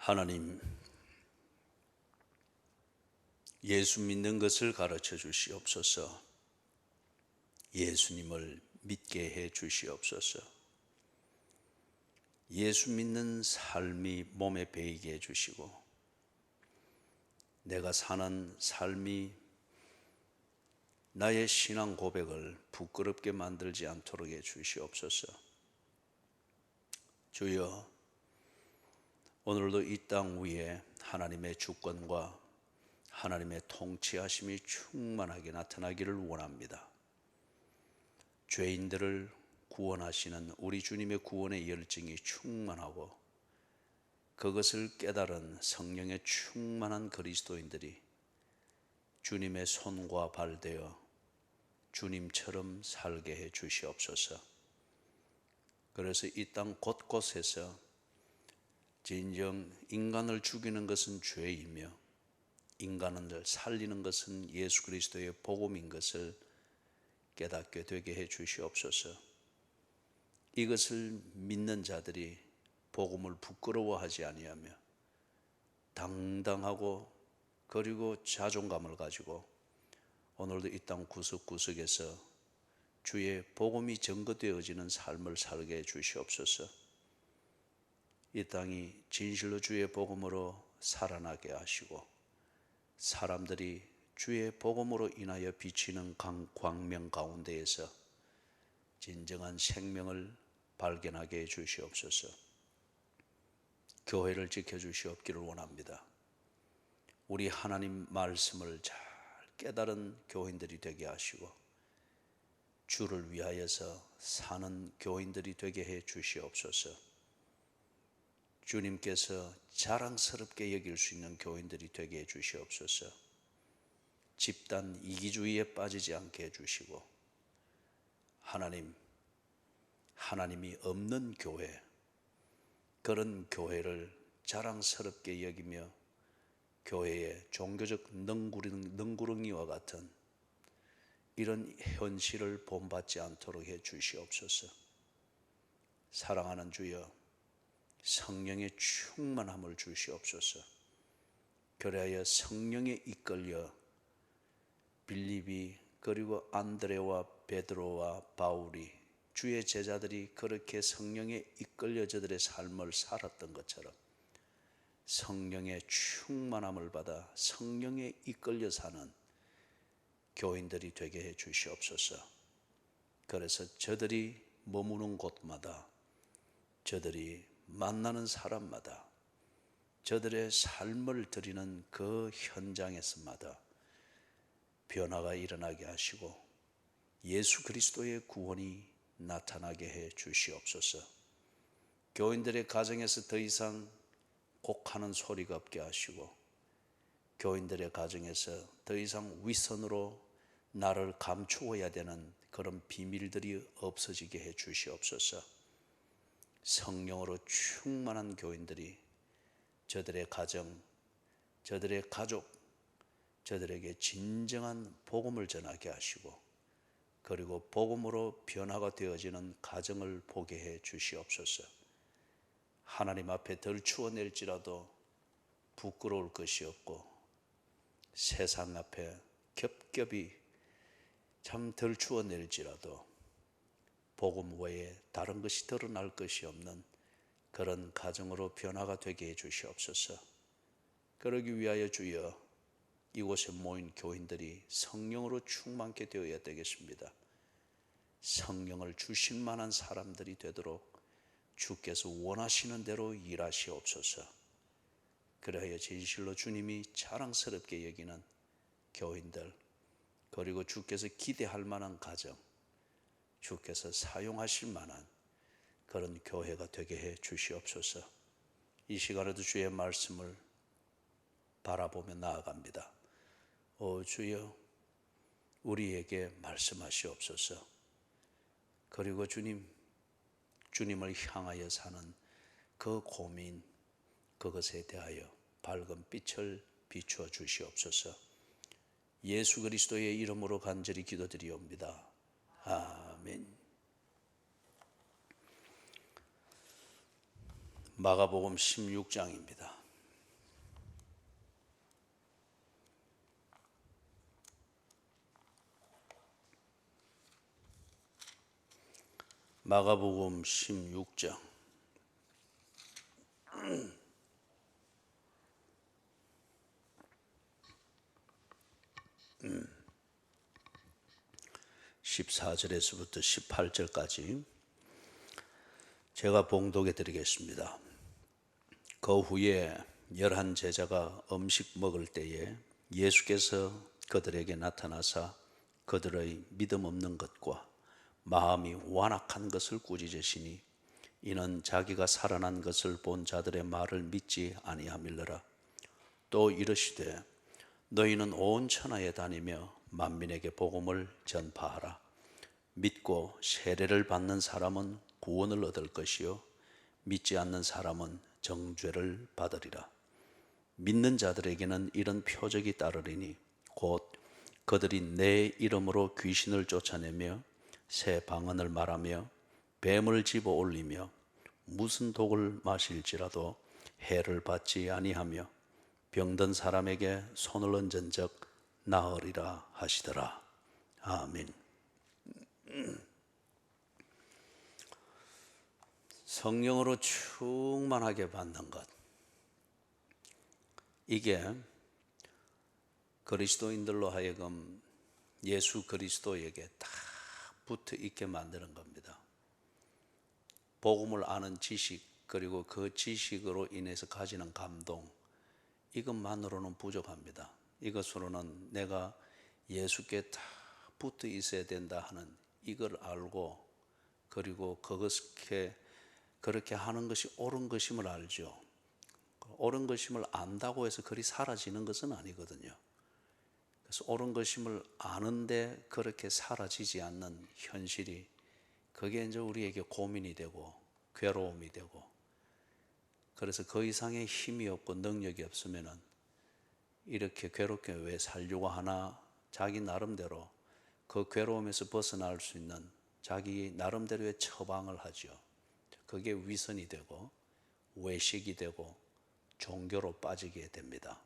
하나님, 예수 믿는 것을 가르쳐 주시옵소서. 예수님을 믿게 해 주시옵소서. 예수 믿는 삶이 몸에 배이게 해 주시고, 내가 사는 삶이 나의 신앙 고백을 부끄럽게 만들지 않도록 해 주시옵소서. 주여, 오늘도 이 땅 위에 하나님의 주권과 하나님의 통치하심이 충만하게 나타나기를 원합니다. 죄인들을 구원하시는 우리 주님의 구원의 열정이 충만하고, 그것을 깨달은 성령의 충만한 그리스도인들이 주님의 손과 발 되어 주님처럼 살게 해 주시옵소서. 그래서 이 땅 곳곳에서 진정 인간을 죽이는 것은 죄이며 인간을 살리는 것은 예수 그리스도의 복음인 것을 깨닫게 되게 해 주시옵소서. 이것을 믿는 자들이 복음을 부끄러워하지 아니하며 당당하고 그리고 자존감을 가지고 오늘도 이 땅 구석구석에서 주의 복음이 증거되어지는 삶을 살게 해 주시옵소서. 이 땅이 진실로 주의 복음으로 살아나게 하시고, 사람들이 주의 복음으로 인하여 비치는 광명 가운데에서 진정한 생명을 발견하게 해 주시옵소서. 교회를 지켜주시옵기를 원합니다. 우리 하나님 말씀을 잘 깨달은 교인들이 되게 하시고, 주를 위하여서 사는 교인들이 되게 해 주시옵소서. 주님께서 자랑스럽게 여길 수 있는 교인들이 되게 해 주시옵소서. 집단 이기주의에 빠지지 않게 해주시고, 하나님이 없는 교회, 그런 교회를 자랑스럽게 여기며 교회의 종교적 능구렁이와 같은 이런 현실을 본받지 않도록 해 주시옵소서. 사랑하는 주여, 성령의 충만함을 주시옵소서. 그래야 성령에 이끌려 빌립이 그리고 안드레와 베드로와 바울이 주의 제자들이 그렇게 성령에 이끌려 저들의 삶을 살았던 것처럼 성령의 충만함을 받아 성령에 이끌려 사는 교인들이 되게 해 주시옵소서. 그래서 저들이 머무는 곳마다, 저들이 만나는 사람마다, 저들의 삶을 드리는 그 현장에서마다 변화가 일어나게 하시고 예수 그리스도의 구원이 나타나게 해 주시옵소서. 교인들의 가정에서 더 이상 곡하는 소리가 없게 하시고, 교인들의 가정에서 더 이상 위선으로 나를 감추어야 되는 그런 비밀들이 없어지게 해 주시옵소서. 성령으로 충만한 교인들이 저들의 가정, 저들의 가족, 저들에게 진정한 복음을 전하게 하시고, 그리고 복음으로 변화가 되어지는 가정을 보게 해 주시옵소서. 하나님 앞에 덜추어낼지라도 부끄러울 것이 없고, 세상 앞에 겹겹이 참 덜추어낼지라도 복음 외에 다른 것이 드러날 것이 없는 그런 가정으로 변화가 되게 해 주시옵소서. 그러기 위하여 주여, 이곳에 모인 교인들이 성령으로 충만케 되어야 되겠습니다. 성령을 주실 만한 사람들이 되도록 주께서 원하시는 대로 일하시옵소서. 그래야 진실로 주님이 자랑스럽게 여기는 교인들, 그리고 주께서 기대할 만한 가정, 주께서 사용하실 만한 그런 교회가 되게 해 주시옵소서. 이 시간에도 주의 말씀을 바라보며 나아갑니다. 주여, 우리에게 말씀하시옵소서. 그리고 주님을 향하여 사는 그 고민, 그것에 대하여 밝은 빛을 비추어 주시옵소서. 예수 그리스도의 이름으로 간절히 기도드리옵니다. 아멘. 마가복음 16장입니다. 마가복음 16장 14절에서부터 18절까지 제가 봉독해 드리겠습니다. 그 후에 11 제자가 음식 먹을 때에 예수께서 그들에게 나타나사 그들의 믿음 없는 것과 마음이 완악한 것을 꾸짖으시니 이는 자기가 살아난 것을 본 자들의 말을 믿지 아니함일러라. 또 이르시되 너희는 온 천하에 다니며 만민에게 복음을 전파하라. 믿고 세례를 받는 사람은 구원을 얻을 것이요 믿지 않는 사람은 정죄를 받으리라. 믿는 자들에게는 이런 표적이 따르리니 곧 그들이 내 이름으로 귀신을 쫓아내며 새 방언을 말하며 뱀을 집어 올리며 무슨 독을 마실지라도 해를 받지 아니하며 병든 사람에게 손을 얹은즉 나으리라 하시더라. 아멘. 성령으로 충만하게 받는 것, 이게 그리스도인들로 하여금 예수 그리스도에게 다 붙어 있게 만드는 겁니다. 복음을 아는 지식, 그리고 그 지식으로 인해서 가지는 감동, 이것만으로는 부족합니다. 이것으로는 내가 예수께 다 붙어 있어야 된다 하는 이걸 알고, 그리고 그렇게 하는 것이 옳은 것임을 알죠. 옳은 것임을 안다고 해서 그리 사라지는 것은 아니거든요. 그래서 옳은 것임을 아는데 그렇게 사라지지 않는 현실이, 그게 이제 우리에게 고민이 되고 괴로움이 되고, 그래서 그 이상의 힘이 없고 능력이 없으면은 이렇게 괴롭게 왜 살려고 하나, 자기 나름대로 그 괴로움에서 벗어날 수 있는 자기 나름대로의 처방을 하죠. 그게 위선이 되고 외식이 되고 종교로 빠지게 됩니다.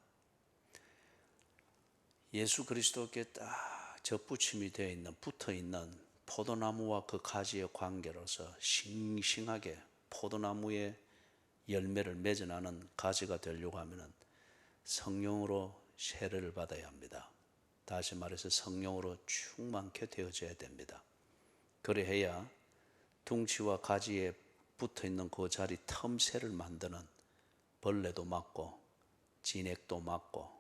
예수 그리스도께 딱 접붙임이 되어 있는, 붙어 있는 포도나무와 그 가지의 관계로서 싱싱하게 포도나무의 열매를 맺어나는 가지가 되려고 하면 성령으로 세례를 받아야 합니다. 다시 말해서 성령으로 충만케 되어져야 됩니다. 그래야 둥치와 가지에 붙어 있는 그 자리 틈새를 만드는 벌레도 막고 진액도 막고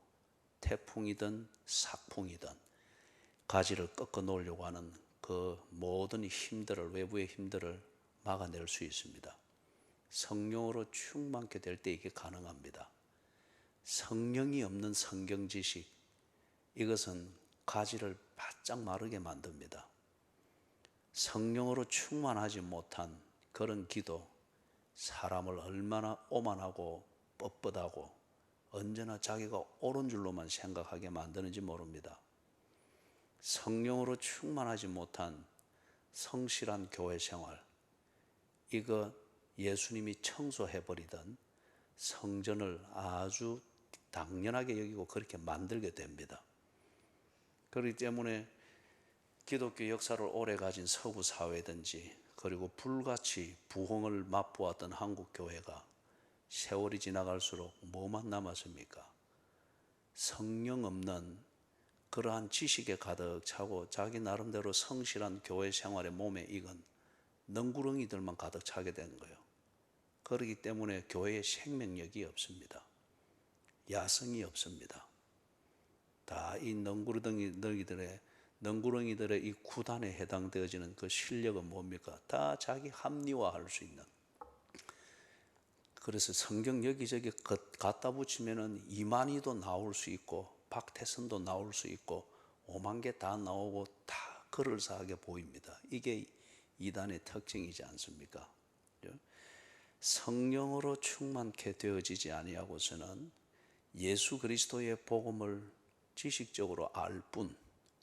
태풍이든 삭풍이든 가지를 꺾어 놓으려고 하는 그 모든 힘들을, 외부의 힘들을 막아낼 수 있습니다. 성령으로 충만케 될 때 이게 가능합니다. 성령이 없는 성경 지식, 이것은 가지를 바짝 마르게 만듭니다. 성령으로 충만하지 못한 그런 기도, 사람을 얼마나 오만하고 뻣뻣하고 언제나 자기가 옳은 줄로만 생각하게 만드는지 모릅니다. 성령으로 충만하지 못한 성실한 교회 생활, 이거 예수님이 청소해버리던 성전을 아주 당연하게 여기고 그렇게 만들게 됩니다. 그렇기 때문에 기독교 역사를 오래 가진 서구 사회든지, 그리고 불같이 부흥을 맛보았던 한국 교회가 세월이 지나갈수록 뭐만 남았습니까? 성령 없는 그러한 지식에 가득 차고 자기 나름대로 성실한 교회 생활의 몸에 익은 능구렁이들만 가득 차게 된 거예요. 그렇기 때문에 교회에 생명력이 없습니다. 야성이 없습니다. 다 이 능구렁이들의 이 구단에 해당되어지는 그 실력은 뭡니까? 다 자기 합리화할 수 있는. 그래서 성경 여기저기 갖다 붙이면은 이만희도 나올 수 있고 박태선도 나올 수 있고 5만 개 다 나오고 다 그럴싸하게 보입니다. 이게 이단의 특징이지 않습니까? 성령으로 충만케 되어지지 아니하고서는 예수 그리스도의 복음을 지식적으로 알 뿐,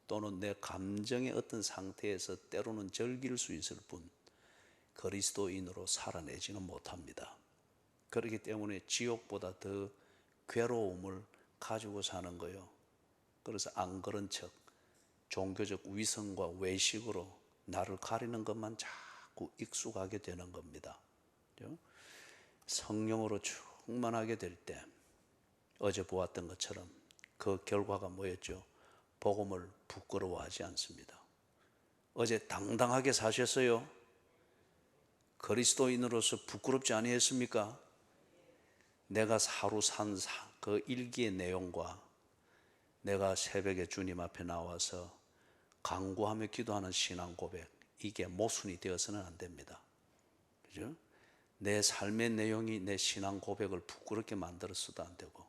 또는 내 감정의 어떤 상태에서 때로는 즐길 수 있을 뿐 그리스도인으로 살아내지는 못합니다. 그렇기 때문에 지옥보다 더 괴로움을 가지고 사는 거예요. 그래서 안 그런 척, 종교적 위선과 외식으로 나를 가리는 것만 자꾸 익숙하게 되는 겁니다. 그죠? 성령으로 충만하게 될 때 어제 보았던 것처럼 그 결과가 뭐였죠? 복음을 부끄러워하지 않습니다. 어제 당당하게 사셨어요. 그리스도인으로서 부끄럽지 아니했습니까? 내가 하루 산 그 일기의 내용과 내가 새벽에 주님 앞에 나와서 간구하며 기도하는 신앙 고백, 이게 모순이 되어서는 안 됩니다. 그죠? 내 삶의 내용이 내 신앙 고백을 부끄럽게 만들어서도 안 되고,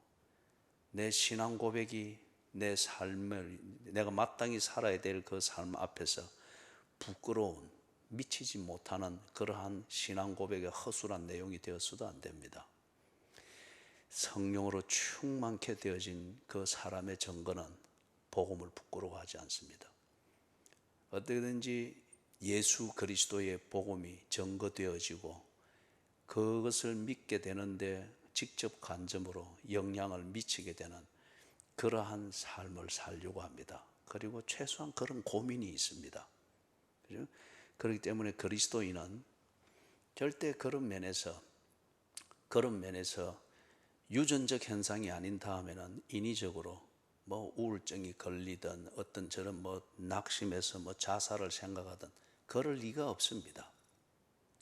내 신앙 고백이 내 삶을, 내가 마땅히 살아야 될 그 삶 앞에서 부끄러운, 미치지 못하는 그러한 신앙 고백의 허술한 내용이 되어서도 안 됩니다. 성령으로 충만케 되어진 그 사람의 증거는 복음을 부끄러워하지 않습니다. 어떻게든지 예수 그리스도의 복음이 증거되어지고 그것을 믿게 되는데 직접 간접으로 영향을 미치게 되는 그러한 삶을 살려고 합니다. 그리고 최소한 그런 고민이 있습니다. 그죠? 그렇기 때문에 그리스도인은 절대 그런 면에서 유전적 현상이 아닌 다음에는 인위적으로 뭐 우울증이 걸리든 어떤 저런 뭐 낙심해서 뭐 자살을 생각하든 그럴 리가 없습니다.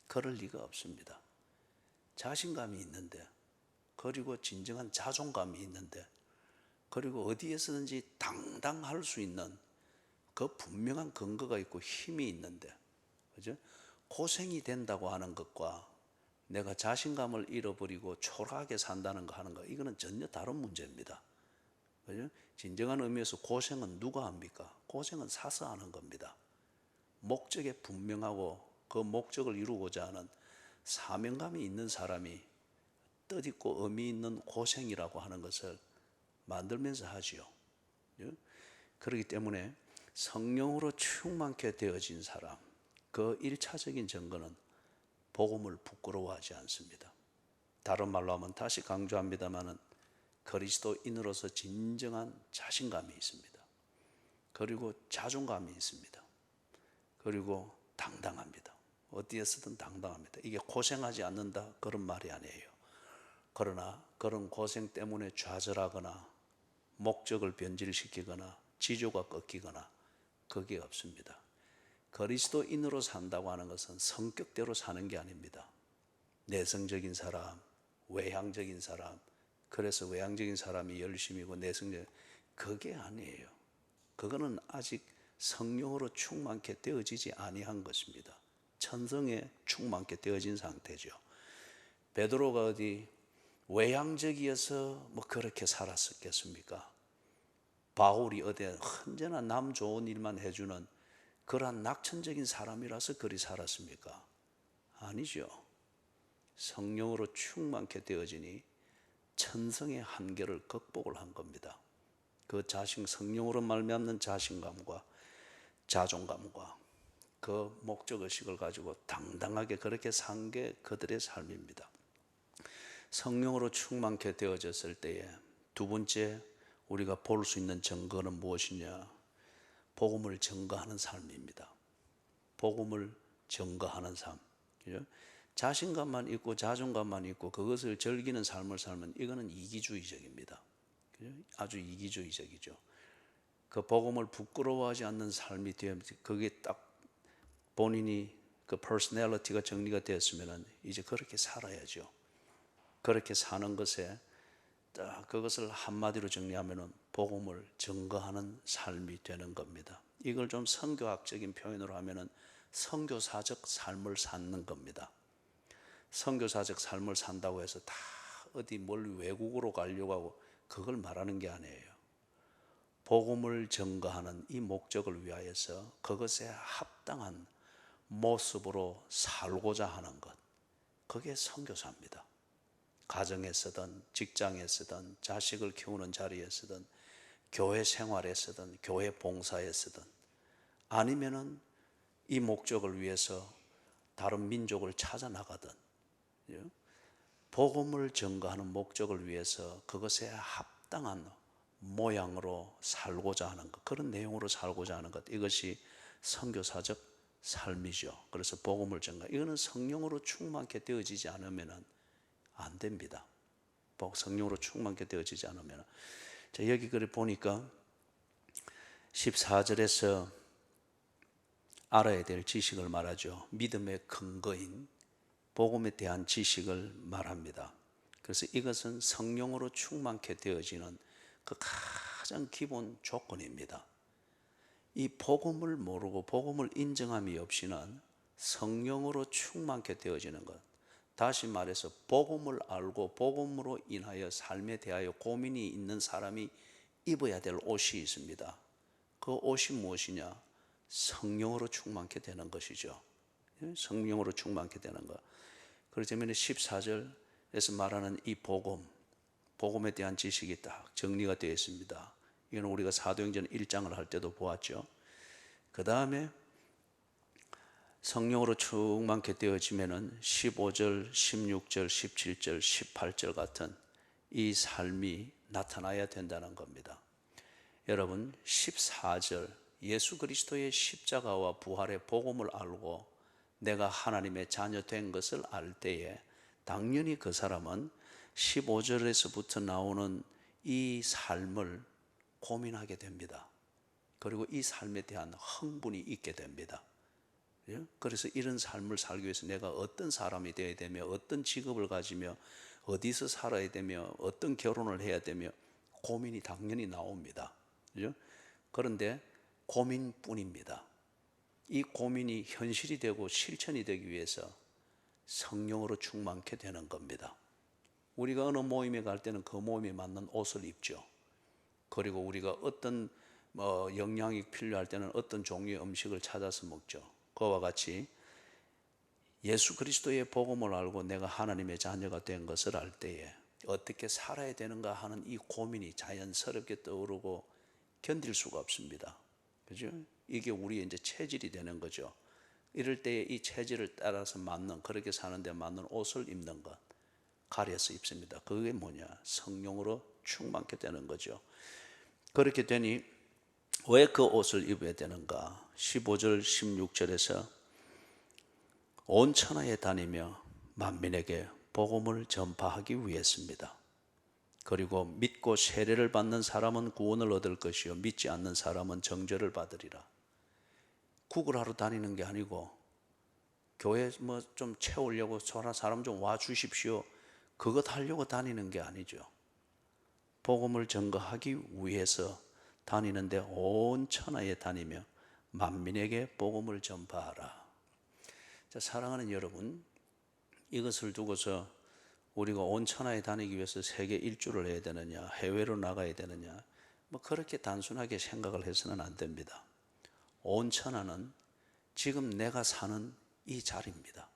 그럴 리가 없습니다. 자신감이 있는데, 그리고 진정한 자존감이 있는데, 그리고 어디에서든지 당당할 수 있는 그 분명한 근거가 있고 힘이 있는데, 그죠? 고생이 된다고 하는 것과 내가 자신감을 잃어버리고 초라하게 산다는 거 하는 거, 이거는 전혀 다른 문제입니다. 그죠? 진정한 의미에서 고생은 누가 합니까? 고생은 사서 하는 겁니다. 목적에 분명하고 그 목적을 이루고자 하는 사명감이 있는 사람이 뜻있고 의미 있는 고생이라고 하는 것을 만들면서 하지요. 그렇기 때문에 성령으로 충만케 되어진 사람, 그 1차적인 증거는 복음을 부끄러워하지 않습니다. 다른 말로 하면, 다시 강조합니다마는, 그리스도인으로서 진정한 자신감이 있습니다. 그리고 자존감이 있습니다. 그리고 당당합니다. 어디에서든 당당합니다. 이게 고생하지 않는다 그런 말이 아니에요. 그러나 그런 고생 때문에 좌절하거나 목적을 변질시키거나 지조가 꺾이거나 그게 없습니다. 그리스도인으로 산다고 하는 것은 성격대로 사는 게 아닙니다. 내성적인 사람, 외향적인 사람, 그래서 외향적인 사람이 열심이고 내성적, 그게 아니에요. 그거는 아직 성령으로 충만케 되어지지 아니한 것입니다. 천성에 충만케 되어진 상태죠. 베드로가 어디 외향적이어서 뭐 그렇게 살았었겠습니까? 바울이 어디 언제나 남 좋은 일만 해주는 그러한 낙천적인 사람이라서 그리 살았습니까? 아니죠. 성령으로 충만케 되어지니 천성의 한계를 극복을 한 겁니다. 그 성령으로 말미암는 자신감과 자존감과 그 목적의식을 가지고 당당하게 그렇게 산 게 그들의 삶입니다. 성령으로 충만케 되어졌을 때에 두 번째 우리가 볼 수 있는 증거는 무엇이냐? 복음을 증거하는 삶입니다. 복음을 증거하는 삶. 자신감만 있고 자존감만 있고 그것을 즐기는 삶을 살면 이거는 이기주의적입니다. 아주 이기주의적이죠. 그 복음을 부끄러워하지 않는 삶이 되면, 그게 딱 본인이 그 퍼스널리티가 정리가 되었으면 이제 그렇게 살아야죠. 그렇게 사는 것에 딱 그것을 한마디로 정리하면 복음을 증거하는 삶이 되는 겁니다. 이걸 좀 선교학적인 표현으로 하면 선교사적 삶을 사는 겁니다. 선교사적 삶을 산다고 해서 다 어디 멀리 외국으로 가려고 하고 그걸 말하는 게 아니에요. 복음을 증거하는 이 목적을 위하여서 그것에 합당한 모습으로 살고자 하는 것, 그게 선교사입니다. 가정에서든 직장에서든 자식을 키우는 자리에서든 교회 생활에서든 교회 봉사에서든 아니면은 이 목적을 위해서 다른 민족을 찾아 나가든 복음을 증거하는 목적을 위해서 그것에 합당한 모양으로 살고자 하는 것, 그런 내용으로 살고자 하는 것, 이것이 선교사적 삶이죠. 그래서 복음을 전가. 이거는 성령으로 충만케 되어지지 않으면 안 됩니다. 성령으로 충만케 되어지지 않으면. 자, 여기 그래 보니까 14절에서 알아야 될 지식을 말하죠. 믿음의 근거인 복음에 대한 지식을 말합니다. 그래서 이것은 성령으로 충만케 되어지는 그 가장 기본 조건입니다. 이 복음을 모르고 복음을 인정함이 없이는 성령으로 충만케 되어지는 것. 다시 말해서 복음을 알고 복음으로 인하여 삶에 대하여 고민이 있는 사람이 입어야 될 옷이 있습니다. 그 옷이 무엇이냐? 성령으로 충만케 되는 것이죠. 성령으로 충만케 되는 것. 그렇다면 14절에서 말하는 이 복음에 대한 지식이 딱 정리가 되어 있습니다. 이건 우리가 사도행전 1장을 할 때도 보았죠. 그 다음에 성령으로 충만케 되어지면은 15절, 16절, 17절, 18절 같은 이 삶이 나타나야 된다는 겁니다. 여러분, 14절 예수 그리스도의 십자가와 부활의 복음을 알고 내가 하나님의 자녀 된 것을 알 때에 당연히 그 사람은 15절에서부터 나오는 이 삶을 고민하게 됩니다. 그리고 이 삶에 대한 흥분이 있게 됩니다. 그래서 이런 삶을 살기 위해서 내가 어떤 사람이 되어야 되며 어떤 직업을 가지며 어디서 살아야 되며 어떤 결혼을 해야 되며 고민이 당연히 나옵니다. 그런데 고민뿐입니다. 이 고민이 현실이 되고 실천이 되기 위해서 성령으로 충만케 되는 겁니다. 우리가 어느 모임에 갈 때는 그 모임에 맞는 옷을 입죠. 그리고 우리가 어떤 영양이 필요할 때는 어떤 종류의 음식을 찾아서 먹죠. 그와 같이 예수 그리스도의 복음을 알고 내가 하나님의 자녀가 된 것을 알 때에 어떻게 살아야 되는가 하는 이 고민이 자연스럽게 떠오르고 견딜 수가 없습니다. 그죠? 이게 우리의 이제 체질이 되는 거죠. 이럴 때에 이 체질을 따라서 맞는, 그렇게 사는데 맞는 옷을 입는 것, 가려서 입습니다. 그게 뭐냐? 성령으로 충만케 되는 거죠. 그렇게 되니 왜 그 옷을 입어야 되는가? 15절, 16절에서 온 천하에 다니며 만민에게 복음을 전파하기 위해서입니다. 그리고 믿고 세례를 받는 사람은 구원을 얻을 것이요 믿지 않는 사람은 정죄를 받으리라. 구걸하러 다니는 게 아니고 교회 좀 채우려고 사람 좀 와 주십시오. 그것 하려고 다니는 게 아니죠. 복음을 전거하기 위해서 다니는데 온 천하에 다니며 만민에게 복음을 전파하라. 자, 사랑하는 여러분, 이것을 두고서 우리가 온 천하에 다니기 위해서 세계 일주를 해야 되느냐, 해외로 나가야 되느냐, 그렇게 단순하게 생각을 해서는 안 됩니다. 온 천하는 지금 내가 사는 이 자리입니다.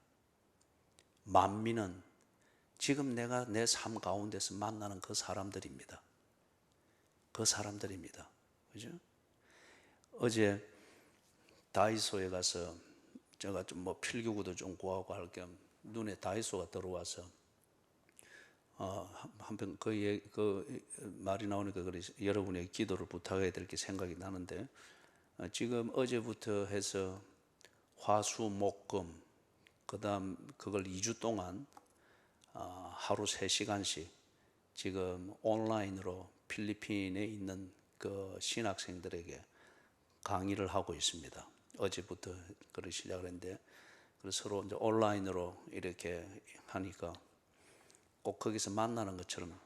만민은 지금 내가 내 삶 가운데서 만나는 그 사람들입니다. 그 사람들입니다. 그죠? 어제 다이소에 가서 제가 좀 필기구도 좀 구하고 할 겸 눈에 다이소가 들어와서 한편 그 말이 나오니까 그래 여러분의 기도를 부탁해야 될 게 생각이 나는데 지금 어제부터 해서 화수목금 그다음 그걸 2주 동안 하루 3시간씩 지금 온라인으로 필리핀에 있는 그 신학생들에게 강의를 하고 있습니다. 어제부터 그걸 시작을 했는데 그래서 서로 이제 온라인으로 이렇게 하니까 꼭 거기서 만나는 것처럼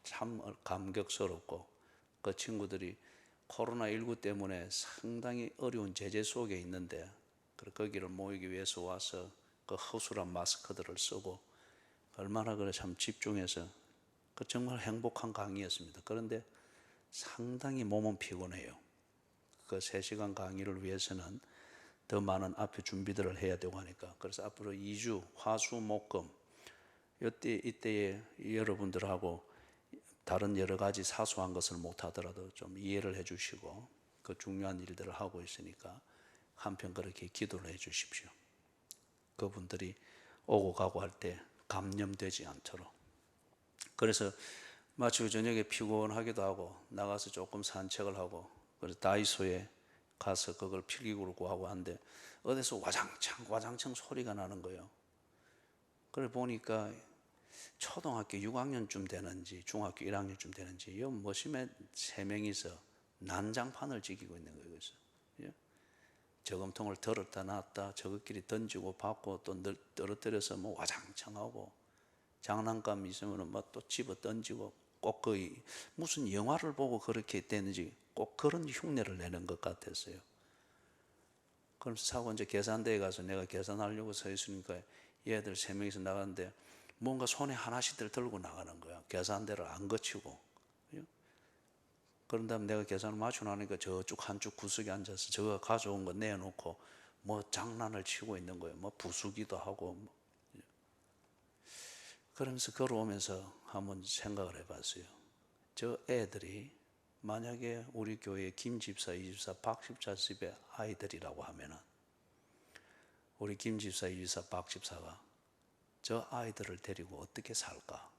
참 감격스럽고 그 친구들이 코로나19 때문에 상당히 어려운 제재 속에 있는데 거기를 모이기 위해서 와서 그 허술한 마스크들을 쓰고 얼마나 그래 참 집중해서 그 정말 행복한 강의였습니다. 그런데 상당히 몸은 피곤해요. 그 3시간 강의를 위해서는 더 많은 앞에 준비들을 해야 되고 하니까 그래서 앞으로 2주 화수목금 이때에 여러분들하고 다른 여러 가지 사소한 것을 못하더라도 좀 이해를 해 주시고 그 중요한 일들을 하고 있으니까 한편 그렇게 기도를 해 주십시오. 그분들이 오고 가고 할 때 감염되지 않도록. 그래서 마치고 저녁에 피곤하기도 하고 나가서 조금 산책을 하고 그래서 다이소에 가서 그걸 필기구를 구하고 하는데 어디서 와장창 와장창 소리가 나는 거예요. 그래 보니까 초등학교 6학년쯤 되는지 중학교 1학년쯤 되는지 요 머심에 3명이서 난장판을 지키고 있는 거예요. 그래서 저금통을 들었다 놨다 저것끼리 던지고 받고 또 떨어뜨려서 뭐 와장창 하고 장난감 있으면 뭐 또 집어 던지고 꼭 거의 무슨 영화를 보고 그렇게 되는지 꼭 그런 흉내를 내는 것 같았어요. 그러면서 사고 이제 계산대에 가서 내가 계산하려고 서 있으니까 얘들 3명이서 나가는데 뭔가 손에 하나씩들 들고 나가는 거야. 계산대를 안 거치고. 그런 다음에 내가 계산을 맞추고 나니까 저쪽 한쪽 구석에 앉아서 저가 가져온 거 내놓고 뭐 장난을 치고 있는 거예요. 뭐 부수기도 하고. 그러면서 걸어오면서 한번 생각을 해봤어요. 저 애들이 만약에 우리 교회 김 집사, 이 집사, 박 집사 집의 아이들이라고 하면은 우리 김 집사, 이 집사, 박 집사가 저 아이들을 데리고 어떻게 살까?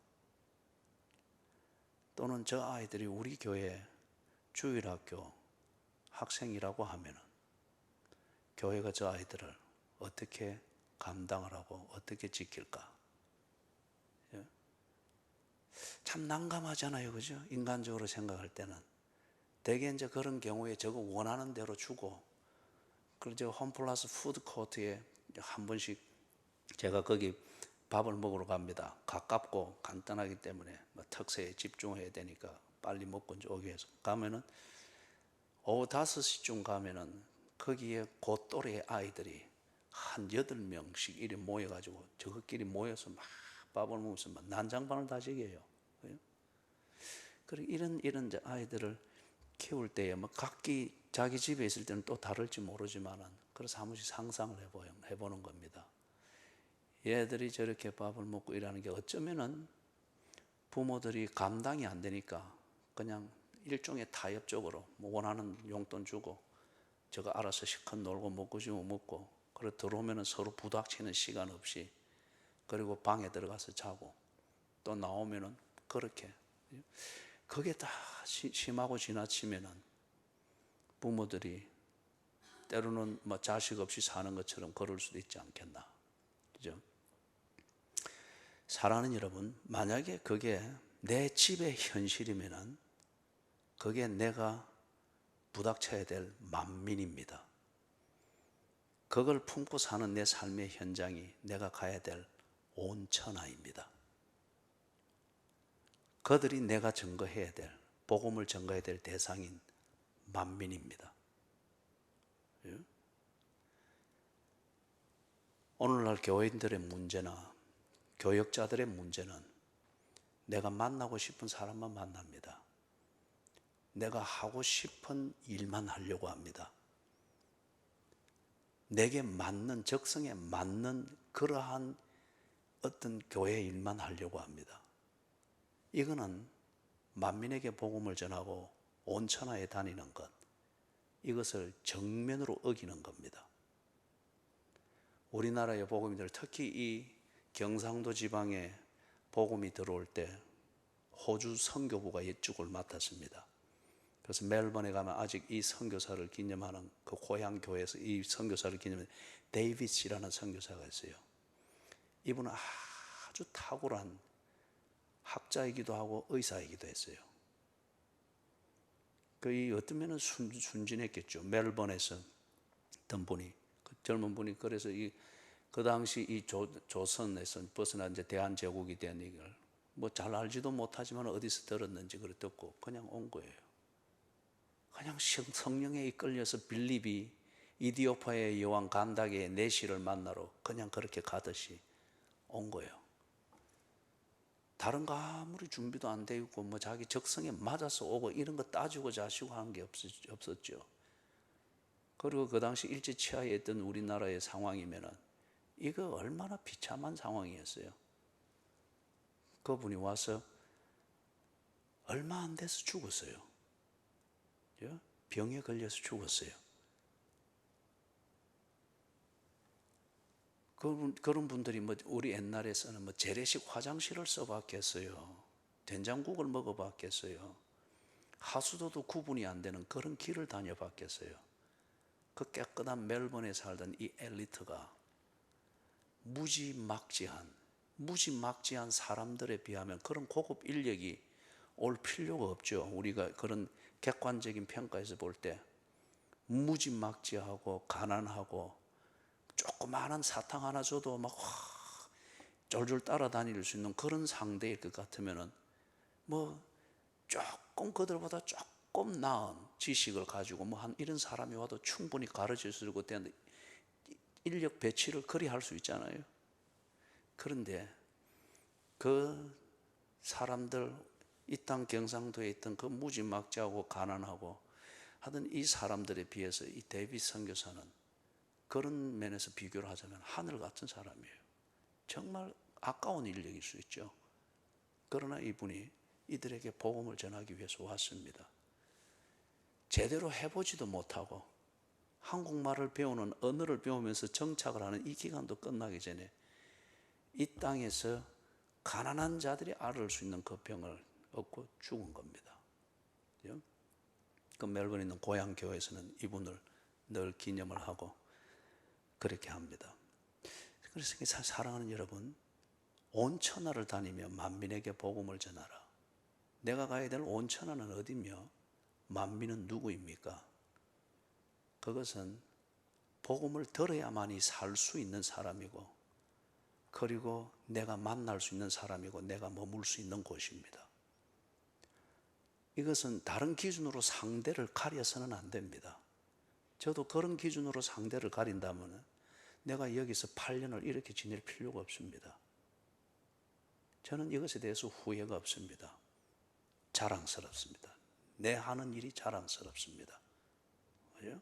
또는 저 아이들이 우리 교회 주일학교 학생이라고 하면은 교회가 저 아이들을 어떻게 감당을 하고 어떻게 지킬까? 참 난감하잖아요, 그죠? 인간적으로 생각할 때는 대개 이제 그런 경우에 저거 원하는 대로 주고, 그리고 홈플러스 푸드 코트에 한 번씩 제가 거기 밥을 먹으러 갑니다. 가깝고 간단하기 때문에 뭐 특세에 집중해야 되니까 빨리 먹고 이제 오기 위해서 가면은 오후 5시쯤 가면은 거기에 그 또래 아이들이 한 8명씩 이리 모여가지고 저것끼리 모여서 막 밥을 먹으면서 막 난장판을 다 지게요. 그리고 이런 이제 아이들을 키울 때에 뭐 각기 자기 집에 있을 때는 또 다를지 모르지만은 그래서 한 번씩 상상을 해보는 겁니다. 얘들이 저렇게 밥을 먹고 일하는 게 어쩌면은 부모들이 감당이 안 되니까 그냥 일종의 타협적으로 뭐 원하는 용돈 주고 저거 알아서 실컷 놀고 먹고 싶으면 먹고, 그리고 들어오면은 서로 부닥치는 시간 없이, 그리고 방에 들어가서 자고 또 나오면은 그렇게. 그게 다 심하고 지나치면은 부모들이 때로는 뭐 자식 없이 사는 것처럼 그럴 수도 있지 않겠나, 그죠? 사랑하는 여러분, 만약에 그게 내 집의 현실이면은 그게 내가 부닥쳐야 될 만민입니다. 그걸 품고 사는 내 삶의 현장이 내가 가야 될 온천하입니다. 그들이 내가 증거해야 될, 복음을 증거해야 될 대상인 만민입니다. 오늘날 교인들의 문제나 교역자들의 문제는 내가 만나고 싶은 사람만 만납니다. 내가 하고 싶은 일만 하려고 합니다. 내게 맞는, 적성에 맞는 그러한 어떤 교회 일만 하려고 합니다. 이거는 만민에게 복음을 전하고 온 천하에 다니는 것, 이것을 정면으로 어기는 겁니다. 우리나라의 복음인들, 특히 이 경상도 지방에 복음이 들어올 때 호주 선교부가 이쪽을 맡았습니다. 그래서 멜번에 가면 아직 이 선교사를 기념하는, 그 고향 교회에서 이 선교사를 기념하는 데이비스라는 선교사가 있어요. 이분은 아주 탁월한 학자이기도 하고 의사이기도 했어요. 거의 어떤 면은 순진했겠죠. 멜번에서 어떤 분이, 그 젊은 분이, 그래서 그 당시 이 조선에서 벗어나 이제 대한제국이 된 이걸 뭐 잘 알지도 못하지만 어디서 들었는지 그래 듣고 그냥 온 거예요. 그냥 성령에 이끌려서 빌립이 이디오파의 여왕 간다게의 내시를 만나러 그냥 그렇게 가듯이 온 거예요. 다른 거 아무리 준비도 안 돼 있고 뭐 자기 적성에 맞아서 오고 이런 거 따지고 자시고 하는 게 없었죠. 그리고 그 당시 일제치하에 있던 우리나라의 상황이면은 이거 얼마나 비참한 상황이었어요. 그분이 와서 얼마 안 돼서 죽었어요. 병에 걸려서 죽었어요. 그런 분들이 뭐 우리 옛날에서는 뭐 재래식 화장실을 써봤겠어요. 된장국을 먹어봤겠어요. 하수도도 구분이 안 되는 그런 길을 다녀봤겠어요. 그 깨끗한 멜번에 살던 이 엘리트가 무지막지한 사람들에 비하면 그런 고급 인력이 올 필요가 없죠. 우리가 그런 객관적인 평가에서 볼 때 무지막지하고 가난하고 조그마한 사탕 하나 줘도 막 쫄쫄 따라다닐 수 있는 그런 상대일 것 같으면은 뭐 조금 그들보다 조금 나은 지식을 가지고 뭐 한 이런 사람이 와도 충분히 가르칠 수 있고 되는데 인력 배치를 그리 할 수 있잖아요. 그런데 그 사람들, 이 땅 경상도에 있던 그 무지막지하고 가난하고 하던 이 사람들에 비해서 이 데이빗 선교사는 그런 면에서 비교를 하자면 하늘 같은 사람이에요. 정말 아까운 인력일 수 있죠. 그러나 이분이 이들에게 복음을 전하기 위해서 왔습니다. 제대로 해보지도 못하고 한국말을 배우는 언어를 배우면서 정착을 하는 이 기간도 끝나기 전에 이 땅에서 가난한 자들이 앓을 수 있는 그 병을 얻고 죽은 겁니다. 그 멜번에 있는 고향 교회에서는 이분을 늘 기념을 하고 그렇게 합니다. 그래서 사랑하는 여러분, 온 천하를 다니며 만민에게 복음을 전하라. 내가 가야 될 온 천하는 어디며 만민은 누구입니까? 그것은 복음을 들어야만이 살 수 있는 사람이고, 그리고 내가 만날 수 있는 사람이고, 내가 머물 수 있는 곳입니다. 이것은 다른 기준으로 상대를 가려서는 안 됩니다. 저도 그런 기준으로 상대를 가린다면 내가 여기서 8년을 이렇게 지낼 필요가 없습니다. 저는 이것에 대해서 후회가 없습니다. 자랑스럽습니다. 내 하는 일이 자랑스럽습니다. 그죠?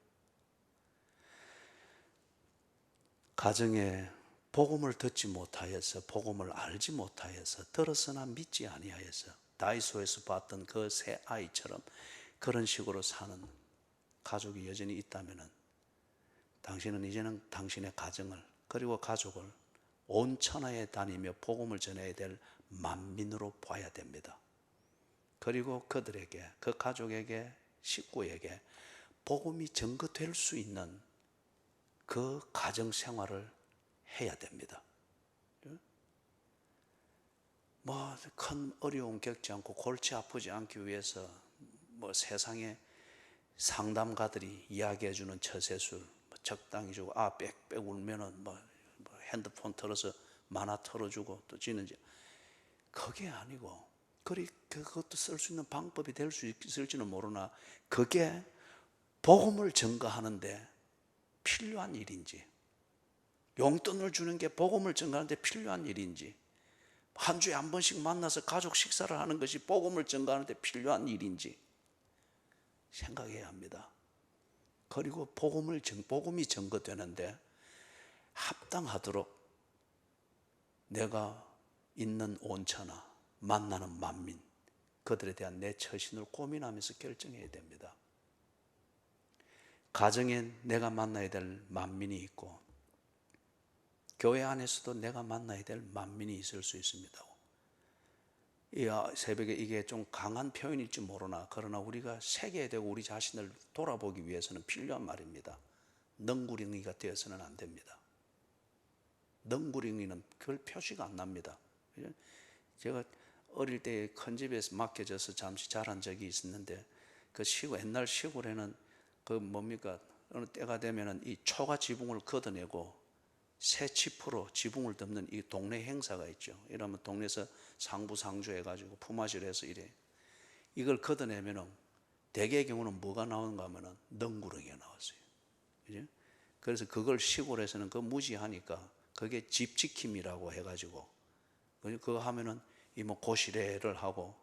가정에 복음을 듣지 못하여서, 복음을 알지 못하여서, 들었으나 믿지 아니하여서 다이소에서 봤던 그 새 아이처럼 그런 식으로 사는 가족이 여전히 있다면 당신은 이제는 당신의 가정을, 그리고 가족을 온 천하에 다니며 복음을 전해야 될 만민으로 봐야 됩니다. 그리고 그들에게, 그 가족에게, 식구에게 복음이 전거될 수 있는 그 가정 생활을 해야 됩니다. 뭐 큰 어려움 겪지 않고 골치 아프지 않기 위해서 뭐 세상에 상담가들이 이야기해주는 처세술, 뭐 적당히 주고 빽빽 울면은 뭐 핸드폰 털어서 만화 털어주고 또 지는지, 그게 아니고, 그것도 쓸 수 있는 방법이 될 수 있을지는 모르나 그게 복음을 전가하는데 필요한 일인지, 용돈을 주는 게 복음을 전가하는데 필요한 일인지, 한 주에 한 번씩 만나서 가족 식사를 하는 것이 복음을 전가하는데 필요한 일인지 생각해야 합니다. 그리고 복음이 전거되는데 합당하도록 내가 있는 온천하, 만나는 만민, 그들에 대한 내 처신을 고민하면서 결정해야 됩니다. 가정에 내가 만나야 될 만민이 있고, 교회 안에서도 내가 만나야 될 만민이 있을 수 있습니다. 이 새벽에 이게 좀 강한 표현일지 모르나, 그러나 우리가 새겨야 되고 우리 자신을 돌아보기 위해서는 필요한 말입니다. 넝구렁이가 되어서는 안 됩니다. 넝구렁이는 별 표시가 안 납니다. 제가 어릴 때 큰 집에서 맡겨져서 잠시 자란 적이 있었는데, 그 옛날 시골에는 그 뭡니까, 어느 때가 되면은 이 초가 지붕을 걷어내고 새 짚으로 지붕을 덮는 이 동네 행사가 있죠. 이러면 동네에서 상부상조 해가지고 품앗이를 해서 이래. 이걸 걷어내면은 대개의 경우는 뭐가 나오는가 하면은 넝구렁이가 나왔어요. 그죠? 그래서 그걸 시골에서는 그 무지하니까 그게 집지킴이라고 해가지고 그거 하면은 이 뭐 고시래를 하고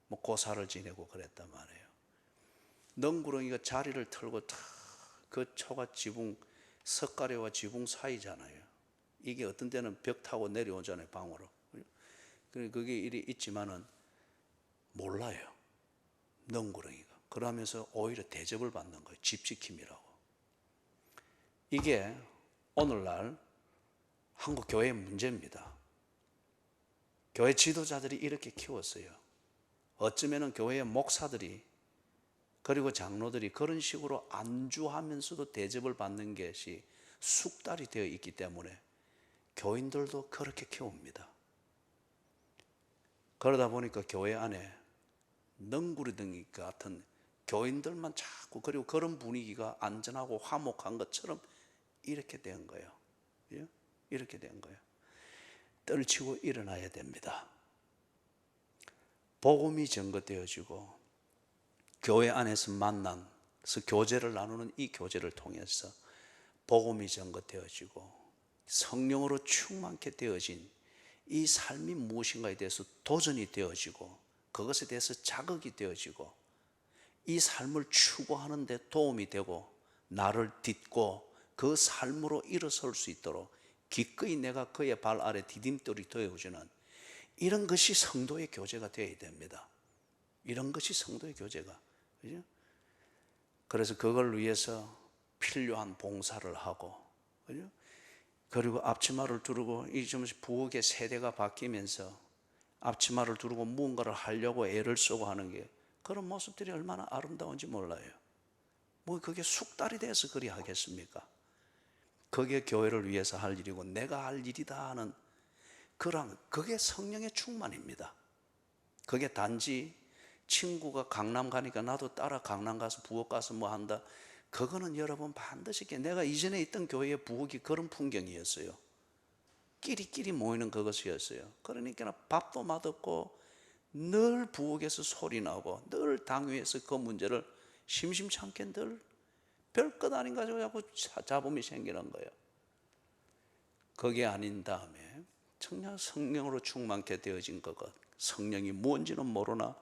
뭐 고사를 지내고 그랬단 말이에요. 넝구렁이가 자리를 털고 다 그 초가 지붕, 석가래와 지붕 사이잖아요. 이게 어떤 때는 벽 타고 내려오잖아요, 방으로. 그게 일이 있지만은 몰라요, 넝구렁이가. 그러면서 오히려 대접을 받는 거예요. 집지킴이라고. 이게 오늘날 한국 교회의 문제입니다. 교회 지도자들이 이렇게 키웠어요. 어쩌면 교회의 목사들이 그리고 장로들이 그런 식으로 안주하면서도 대접을 받는 것이 숙달이 되어 있기 때문에 교인들도 그렇게 키웁니다. 그러다 보니까 교회 안에 넝구리등이 같은 교인들만 자꾸, 그리고 그런 분위기가 안전하고 화목한 것처럼 이렇게 된 거예요. 예? 이렇게 된 거예요. 떨치고 일어나야 됩니다. 복음이 전거되어지고 교회 안에서 만나서 교제를 나누는 이 교제를 통해서 복음이 전거되어지고 성령으로 충만케 되어진 이 삶이 무엇인가에 대해서 도전이 되어지고 그것에 대해서 자극이 되어지고 이 삶을 추구하는 데 도움이 되고 나를 딛고 그 삶으로 일어설 수 있도록 기꺼이 내가 그의 발 아래 디딤돌이 되어주는 이런 것이 성도의 교제가 되어야 됩니다. 이런 것이 성도의 교제가, 그죠? 그래서 그걸 위해서 필요한 봉사를 하고, 그죠? 그리고 앞치마를 두르고 이 좀 부엌의 세대가 바뀌면서 앞치마를 두르고 무언가를 하려고 애를 쓰고 하는 게 그런 모습들이 얼마나 아름다운지 몰라요. 뭐 그게 숙달이 돼서 그리 하겠습니까? 그게 교회를 위해서 할 일이고 내가 할 일이다 하는 그게 성령의 충만입니다. 그게 단지 친구가 강남 가니까 나도 따라 강남 가서 부엌 가서 뭐 한다, 그거는 여러분 반드시 내가 이전에 있던 교회의 부엌이 그런 풍경이었어요. 끼리끼리 모이는 그것이었어요. 그러니까 밥도 맛없고 늘 부엌에서 소리 나고 늘 당위에서 그 문제를 심심찮게 늘 별것 아닌 가지고 자꾸 잡음이 생기는 거예요. 그게 아닌 다음에 정말 성령으로 충만케 되어진 것, 성령이 뭔지는 모르나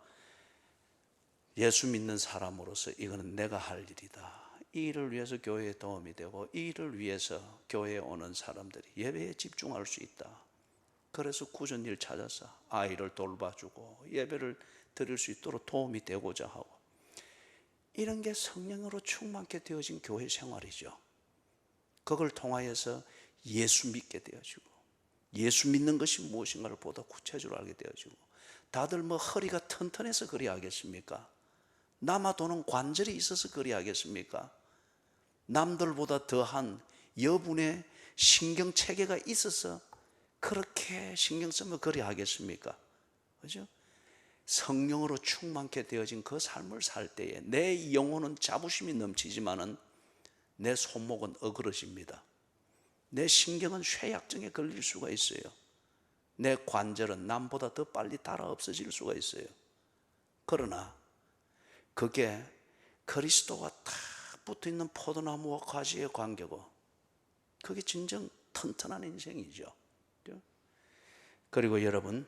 예수 믿는 사람으로서 이거는 내가 할 일이다. 이 일을 위해서 교회에 도움이 되고 이 일을 위해서 교회에 오는 사람들이 예배에 집중할 수 있다. 그래서 굳은 일 찾아서 아이를 돌봐주고 예배를 드릴 수 있도록 도움이 되고자 하고, 이런 게 성령으로 충만케 되어진 교회 생활이죠. 그걸 통하여서 예수 믿게 되어지고 예수 믿는 것이 무엇인가를 보다 구체적으로 알게 되어지고, 다들 뭐 허리가 튼튼해서 그리 하겠습니까? 남아도는 관절이 있어서 그리 하겠습니까? 남들보다 더한 여분의 신경체계가 있어서 그렇게 신경 쓰면 그리 하겠습니까? 그죠? 성령으로 충만케 되어진 그 삶을 살 때에 내 영혼은 자부심이 넘치지만은 내 손목은 어그러집니다. 내 신경은 쇠약증에 걸릴 수가 있어요. 내 관절은 남보다 더 빨리 닳아 없어질 수가 있어요. 그러나 그게 그리스도가 딱 붙어있는 포도나무와 가지의 관계고, 그게 진정 튼튼한 인생이죠. 그리고 여러분,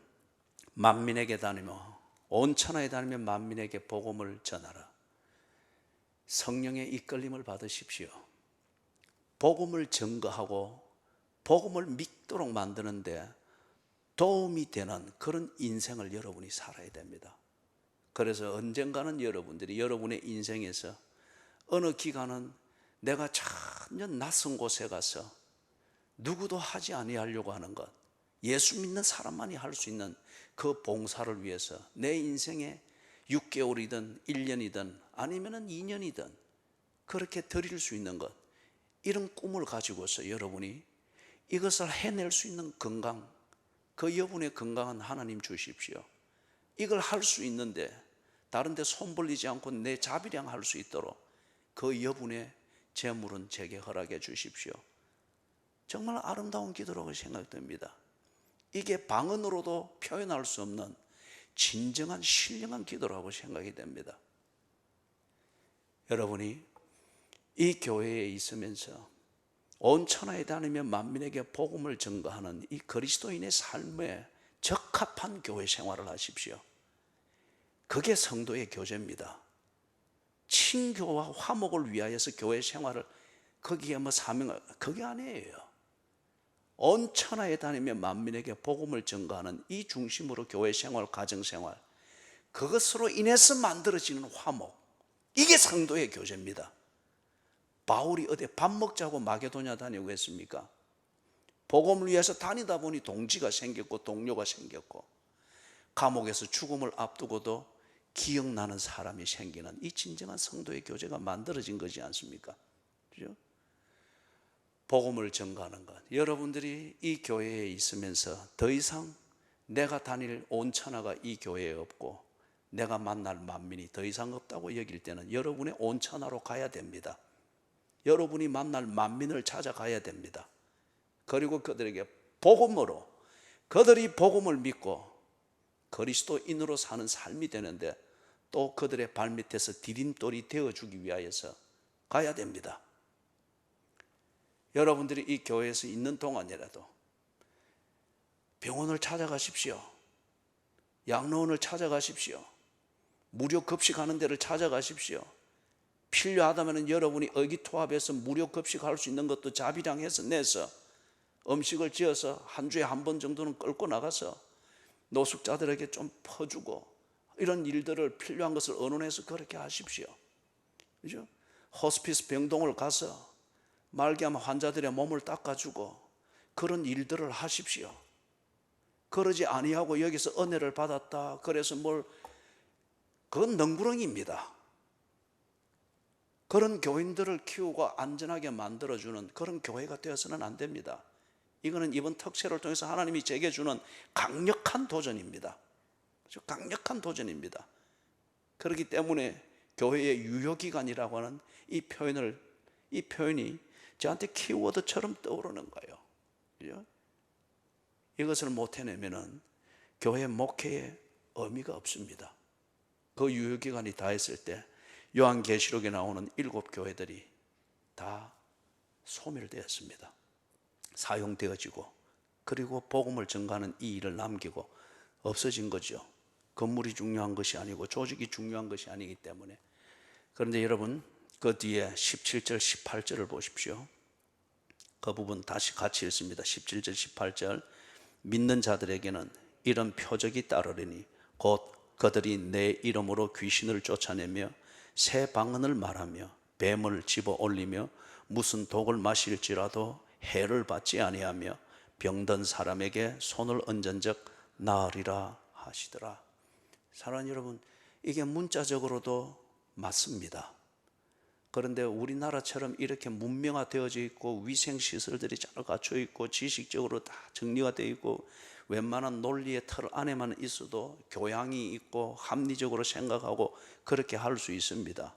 만민에게 다니며 온 천하에 다니며 만민에게 복음을 전하라. 성령의 이끌림을 받으십시오. 복음을 증거하고 복음을 믿도록 만드는데 도움이 되는 그런 인생을 여러분이 살아야 됩니다. 그래서 언젠가는 여러분들이 여러분의 인생에서 어느 기간은 내가 전혀 낯선 곳에 가서 누구도 하지 아니하려고 하는 것, 예수 믿는 사람만이 할 수 있는 그 봉사를 위해서 내 인생에 6개월이든 1년이든 아니면 2년이든 그렇게 드릴 수 있는 것, 이런 꿈을 가지고서 여러분이 이것을 해낼 수 있는 건강, 그 여분의 건강은 하나님 주십시오. 이걸 할 수 있는데 다른 데 손 벌리지 않고 내 자비량 할 수 있도록 그 여분의 재물은 제게 허락해 주십시오. 정말 아름다운 기도라고 생각됩니다. 이게 방언으로도 표현할 수 없는 진정한 신령한 기도라고 생각이 됩니다. 여러분이 이 교회에 있으면서 온 천하에 다니며 만민에게 복음을 전가하는 이 그리스도인의 삶에 적합한 교회 생활을 하십시오. 그게 성도의 교제입니다. 친교와 화목을 위하여서 교회 생활을, 거기에 뭐 사명을, 그게 아니에요. 온 천하에 다니며 만민에게 복음을 전가하는 이 중심으로 교회 생활, 가정 생활, 그것으로 인해서 만들어지는 화목, 이게 성도의 교제입니다. 바울이 어디 밥 먹자고 마게도냐 다니고 했습니까? 복음을 위해서 다니다 보니 동지가 생겼고 동료가 생겼고, 감옥에서 죽음을 앞두고도 기억나는 사람이 생기는 이 진정한 성도의 교제가 만들어진 거지 않습니까? 그죠? 복음을 전가하는 것. 여러분들이 이 교회에 있으면서 더 이상 내가 다닐 온천하가 이 교회에 없고 내가 만날 만민이 더 이상 없다고 여길 때는 여러분의 온천하로 가야 됩니다. 여러분이 만날 만민을 찾아가야 됩니다. 그리고 그들에게 복음으로, 그들이 복음을 믿고 그리스도인으로 사는 삶이 되는데 또 그들의 발밑에서 디딤돌이 되어주기 위하여서 가야 됩니다. 여러분들이 이 교회에서 있는 동안이라도 병원을 찾아가십시오. 양로원을 찾아가십시오. 무료 급식하는 데를 찾아가십시오. 필요하다면 여러분이 의기투합해서 무료 급식할 수 있는 것도 자비량해서 내서 음식을 지어서 한 주에 한 번 정도는 끌고 나가서 노숙자들에게 좀 퍼주고 이런 일들을 필요한 것을 언론해서 그렇게 하십시오. 그죠? 호스피스 병동을 가서 말기암 환자들의 몸을 닦아주고 그런 일들을 하십시오. 그러지 아니하고 여기서 은혜를 받았다 그래서 그건 넝구렁입니다. 그런 교인들을 키우고 안전하게 만들어주는 그런 교회가 되어서는 안 됩니다. 이거는 이번 특세를 통해서 하나님이 제게 주는 강력한 도전입니다. 강력한 도전입니다. 그렇기 때문에 교회의 유효기간이라고 하는 이 표현이 저한테 키워드처럼 떠오르는 거예요. 그죠? 이것을 못 해내면은 교회 목회에 의미가 없습니다. 그 유효기간이 다 했을 때 요한계시록에 나오는 7 교회들이 다 소멸되었습니다. 사용되어지고 그리고 복음을 전가하는 이 일을 남기고 없어진 거죠. 건물이 중요한 것이 아니고 조직이 중요한 것이 아니기 때문에. 그런데 여러분 그 뒤에 17절 18절을 보십시오. 그 부분 다시 같이 읽습니다. 17절 18절 믿는 자들에게는 이런 표적이 따르리니 곧 그들이 내 이름으로 귀신을 쫓아내며 새 방언을 말하며 뱀을 집어 올리며 무슨 독을 마실지라도 해를 받지 아니하며 병든 사람에게 손을 얹은즉 나으리라 하시더라. 사랑하는 여러분, 이게 문자적으로도 맞습니다. 그런데 우리나라처럼 이렇게 문명화되어져 있고 위생시설들이 잘 갖춰 있고 지식적으로 다 정리가 되어 있고 웬만한 논리의 틀 안에만 있어도 교양이 있고 합리적으로 생각하고 그렇게 할 수 있습니다.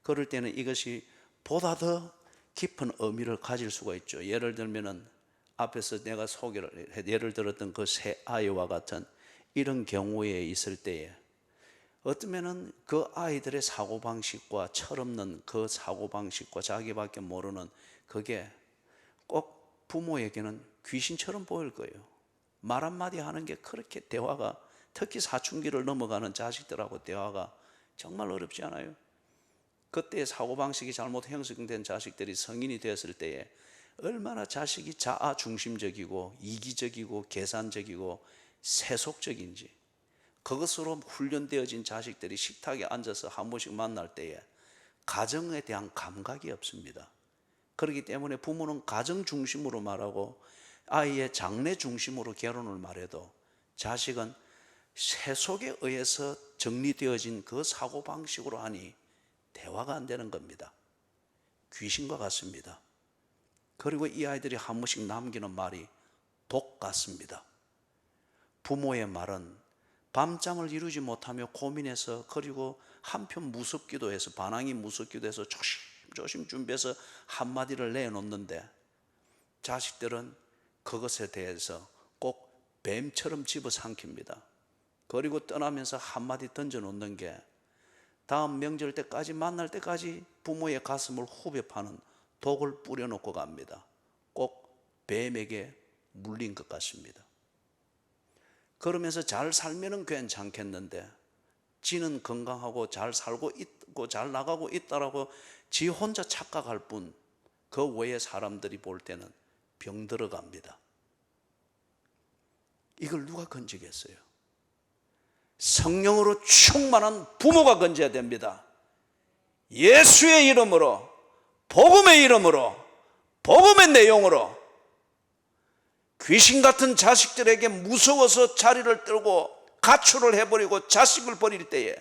그럴 때는 이것이 보다 더 깊은 의미를 가질 수가 있죠. 예를 들면은 앞에서 내가 예를 들었던 그 새 아이와 같은 이런 경우에 있을 때에 어쩌면은 그 아이들의 사고방식과 철없는 그 사고방식과 자기밖에 모르는 그게 꼭 부모에게는 귀신처럼 보일 거예요. 말 한마디 하는 게 그렇게 대화가, 특히 사춘기를 넘어가는 자식들하고 대화가 정말 어렵지 않아요? 그때 사고방식이 잘못 형성된 자식들이 성인이 되었을 때에 얼마나 자식이 자아 중심적이고 이기적이고 계산적이고 세속적인지, 그것으로 훈련되어진 자식들이 식탁에 앉아서 한 번씩 만날 때에 가정에 대한 감각이 없습니다. 그렇기 때문에 부모는 가정 중심으로 말하고 아이의 장래 중심으로 결혼을 말해도 자식은 세속에 의해서 정리되어진 그 사고방식으로 하니 대화가 안 되는 겁니다. 귀신과 같습니다. 그리고 이 아이들이 한 번씩 남기는 말이 독 같습니다. 부모의 말은 밤잠을 이루지 못하며 고민해서, 그리고 한편 무섭기도 해서, 반항이 무섭기도 해서 조심조심 준비해서 한마디를 내놓는데 자식들은 그것에 대해서 꼭 뱀처럼 집어삼킵니다. 그리고 떠나면서 한마디 던져놓는 게 다음 명절 때까지, 만날 때까지 부모의 가슴을 후벼 파는 독을 뿌려놓고 갑니다. 꼭 뱀에게 물린 것 같습니다. 그러면서 잘 살면은 괜찮겠는데 지는 건강하고 잘 살고 있고 잘 나가고 있다라고 지 혼자 착각할 뿐 그 외의 사람들이 볼 때는 병들어 갑니다. 이걸 누가 건지겠어요? 성령으로 충만한 부모가 건져야 됩니다. 예수의 이름으로, 복음의 이름으로, 복음의 내용으로 귀신 같은 자식들에게 무서워서 자리를 떨고 가출을 해버리고 자식을 버릴 때에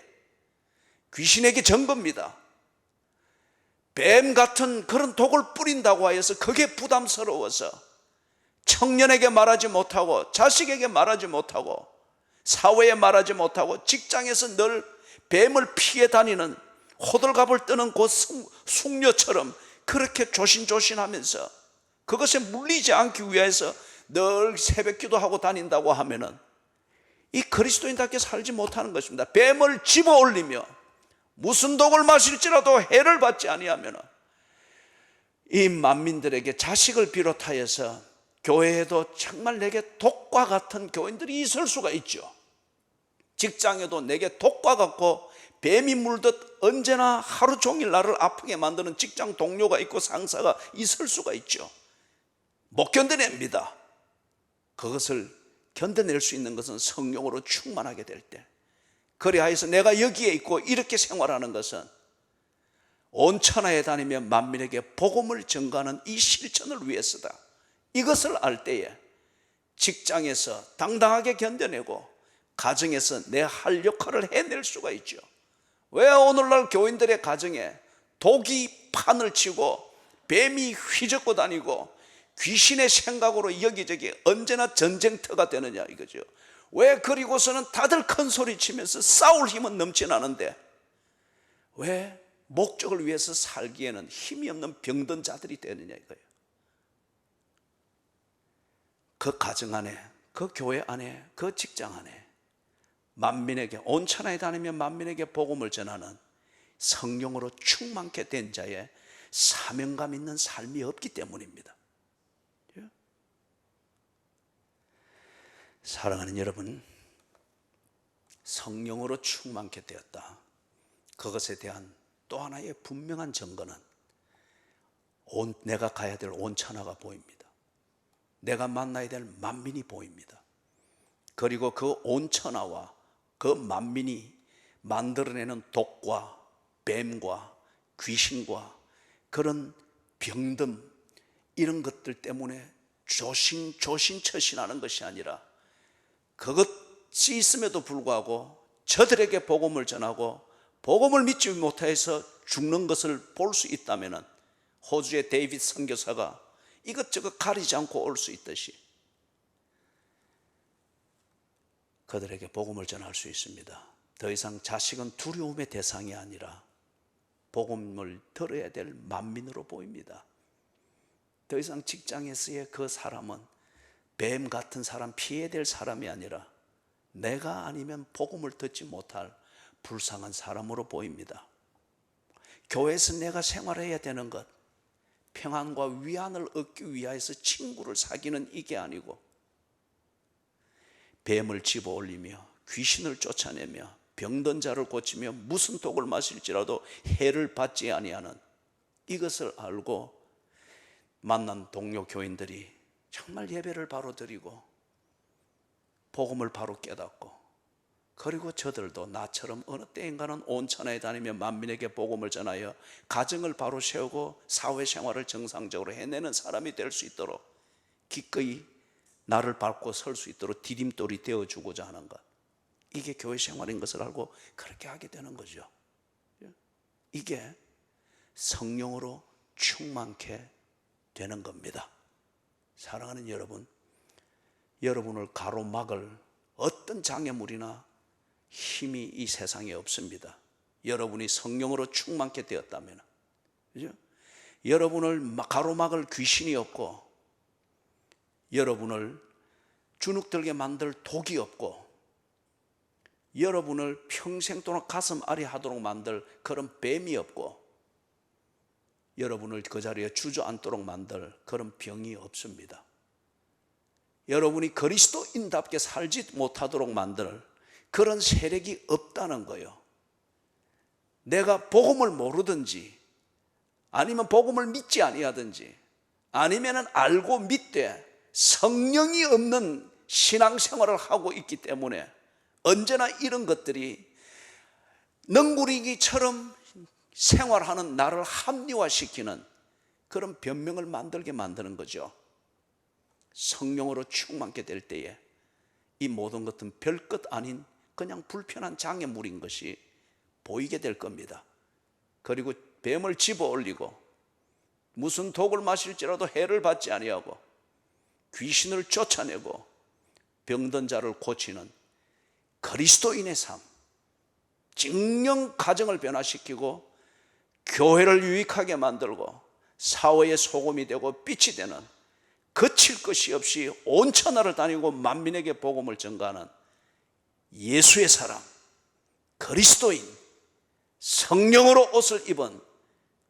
귀신에게 전 겁니다. 뱀 같은 그런 독을 뿌린다고 하여서 그게 부담스러워서 청년에게 말하지 못하고, 자식에게 말하지 못하고, 사회에 말하지 못하고, 직장에서 늘 뱀을 피해 다니는, 호들갑을 뜨는 그 숙녀처럼 그렇게 조신조신하면서 그것에 물리지 않기 위해서 늘 새벽 기도하고 다닌다고 하면은 이 그리스도인답게 살지 못하는 것입니다. 뱀을 집어 올리며 무슨 독을 마실지라도 해를 받지 아니하면 이 만민들에게, 자식을 비롯하여서 교회에도 정말 내게 독과 같은 교인들이 있을 수가 있죠. 직장에도 내게 독과 같고 뱀이 물듯 언제나 하루 종일 나를 아프게 만드는 직장 동료가 있고 상사가 있을 수가 있죠. 못 견뎌냅니다. 그것을 견뎌낼 수 있는 것은 성령으로 충만하게 될 때, 그리하여서 내가 여기에 있고 이렇게 생활하는 것은 온 천하에 다니며 만민에게 복음을 전가하는 이 실천을 위해서다. 이것을 알 때에 직장에서 당당하게 견뎌내고 가정에서 내 할 역할을 해낼 수가 있죠. 왜 오늘날 교인들의 가정에 독이 판을 치고 뱀이 휘젓고 다니고 귀신의 생각으로 여기저기 언제나 전쟁터가 되느냐 이거죠. 왜 그리고서는 다들 큰 소리 치면서 싸울 힘은 넘쳐나는데 왜 목적을 위해서 살기에는 힘이 없는 병든 자들이 되느냐 이거예요. 그 가정 안에, 그 교회 안에, 그 직장 안에 만민에게, 온 천하에 다니며 만민에게 복음을 전하는 성령으로 충만케 된 자의 사명감 있는 삶이 없기 때문입니다. 사랑하는 여러분, 성령으로 충만케 되었다. 그것에 대한 또 하나의 분명한 증거는 내가 가야 될 온 천하가 보입니다. 내가 만나야 될 만민이 보입니다. 그리고 그 온 천하와 그 만민이 만들어내는 독과 뱀과 귀신과 그런 병듦, 이런 것들 때문에 조신처신하는 것이 아니라 그것이 있음에도 불구하고 저들에게 복음을 전하고 복음을 믿지 못해서 죽는 것을 볼 수 있다면 호주의 데이빗 선교사가 이것저것 가리지 않고 올 수 있듯이 그들에게 복음을 전할 수 있습니다. 더 이상 자식은 두려움의 대상이 아니라 복음을 들어야 될 만민으로 보입니다. 더 이상 직장에서의 그 사람은 뱀 같은 사람, 피해야 될 사람이 아니라 내가 아니면 복음을 듣지 못할 불쌍한 사람으로 보입니다. 교회에서 내가 생활해야 되는 것, 평안과 위안을 얻기 위해서 친구를 사귀는 이게 아니고 뱀을 집어 올리며 귀신을 쫓아내며 병든 자를 고치며 무슨 독을 마실지라도 해를 받지 아니하는 이것을 알고 만난 동료 교인들이 정말 예배를 바로 드리고 복음을 바로 깨닫고, 그리고 저들도 나처럼 어느 때인가는 온 천하에 다니며 만민에게 복음을 전하여 가정을 바로 세우고 사회생활을 정상적으로 해내는 사람이 될 수 있도록 기꺼이 나를 밟고 설 수 있도록 디딤돌이 되어주고자 하는 것, 이게 교회 생활인 것을 알고 그렇게 하게 되는 거죠. 이게 성령으로 충만케 되는 겁니다. 사랑하는 여러분, 여러분을 가로막을 어떤 장애물이나 힘이 이 세상에 없습니다. 여러분이 성령으로 충만케 되었다면, 그죠? 여러분을 가로막을 귀신이 없고, 여러분을 주눅들게 만들 독이 없고, 여러분을 평생 동안 가슴 아리 하도록 만들 그런 뱀이 없고, 여러분을 그 자리에 주저앉도록 만들 그런 병이 없습니다. 여러분이 그리스도인답게 살지 못하도록 만들 그런 세력이 없다는 거예요. 내가 복음을 모르든지 아니면 복음을 믿지 아니하든지 아니면 알고 믿되 성령이 없는 신앙생활을 하고 있기 때문에 언제나 이런 것들이 넝구리기처럼 생활하는 나를 합리화시키는 그런 변명을 만들게 만드는 거죠. 성령으로 충만케 될 때에 이 모든 것은 별것 아닌 그냥 불편한 장애물인 것이 보이게 될 겁니다. 그리고 뱀을 집어 올리고 무슨 독을 마실지라도 해를 받지 아니하고 귀신을 쫓아내고 병든 자를 고치는 그리스도인의 삶, 정령 가정을 변화시키고 교회를 유익하게 만들고 사회의 소금이 되고 빛이 되는 거칠 것이 없이 온 천하를 다니고 만민에게 복음을 전가하는 예수의 사람, 그리스도인, 성령으로 옷을 입은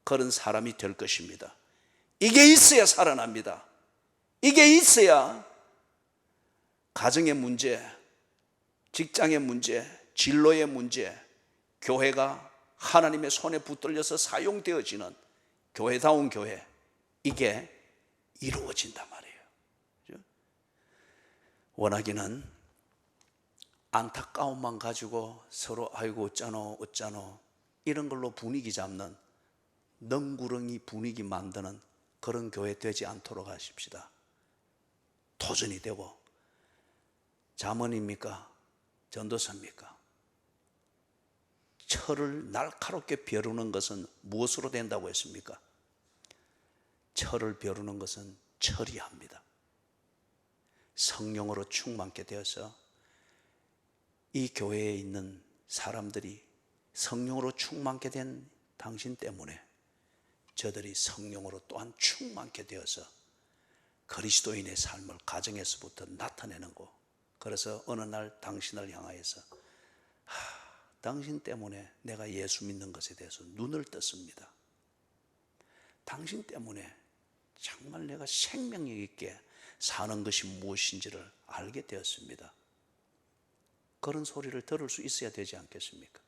그런 사람이 될 것입니다. 이게 있어야 살아납니다. 이게 있어야 가정의 문제, 직장의 문제, 진로의 문제, 교회가 하나님의 손에 붙들려서 사용되어지는 교회다운 교회, 이게 이루어진단 말이에요. 원하기는 안타까움만 가지고 서로 아이고 어쩌노 이런 걸로 분위기 잡는 넝구렁이 분위기 만드는 그런 교회 되지 않도록 하십시다. 도전이 되고, 잠언입니까? 전도서입니까? 철을 날카롭게 벼르는 것은 무엇으로 된다고 했습니까? 철을 벼르는 것은 처리합니다. 성령으로 충만케 되어서 이 교회에 있는 사람들이 성령으로 충만케 된 당신 때문에 저들이 성령으로 또한 충만케 되어서 그리스도인의 삶을 가정에서부터 나타내는 거. 그래서 어느 날 당신을 향하여서 당신 때문에 내가 예수 믿는 것에 대해서 눈을 떴습니다. 당신 때문에 정말 내가 생명력 있게 사는 것이 무엇인지를 알게 되었습니다. 그런 소리를 들을 수 있어야 되지 않겠습니까?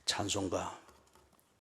찬송가